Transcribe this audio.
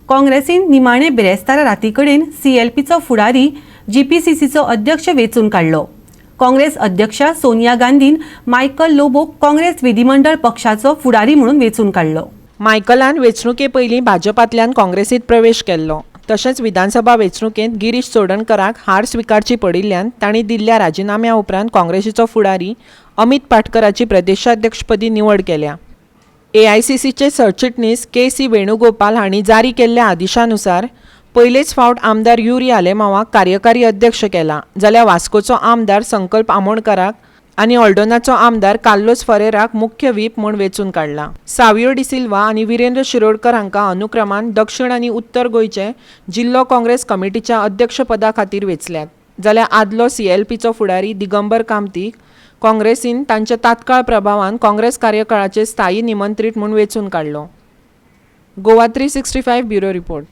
काँग्रेसीन निमाणे बिरेस्तारा राती कडेन CLPचो फुडारी GPCCचो अध्यक्ष वेचून काडलो। काँग्रेस अध्यक्षा सोनिया गांधीन मायकल लोबोक काँग्रेस विधिमंडळ पक्षाचो फुडारी म्हणून वेचून काडलो। मायकलान वेचणुके पयलीं भाजपांतल्यान काँग्रेसींत प्रवेश केल्लो। तशेंच विधानसभा वेचणुकेंत गिरीश चोडणकराक हार स्विकारची पडिल्ल्यान तांणी दिल्ल्या राजिनाम्या उपरांत काँग्रेसीचो फुडारी अमित पाटकराची प्रदेशाध्यक्षपदी निवड केल्या। AICCचे सरचिटणीस KC वेणुगोपाल हांणी जारी केल्ल्या आदेशानुसार पयलेच फावट आमदार युरी आलेमावाक कार्यकारी अध्यक्ष केला, जाल्यार वास्कोचो आमदार संकल्प आमोणकाराक आनी ऑल्डोनाचो आमदार कार्लोस फरेराक मुख्य व्हीप म्हूण वेचून काडला। सावियो डिसिल्वा आनी विरेंद्र शिरोडकर हांकां अनुक्रमान दक्षिण आनी उत्तर गोंयचे जिल्लो काँग्रेस कमिटीच्या अध्यक्षपदा खातीर वेचल्यात, जाल्यार आदलो CLPचो फुडारी दिगंबर कामतीक काँग्रेसीन तांच्या तात्काळ प्रभावान काँग्रेस कार्यकाळाचे स्थायी निमंत्रीत म्हूण वेचून काडलो। Goa 365 bureau report.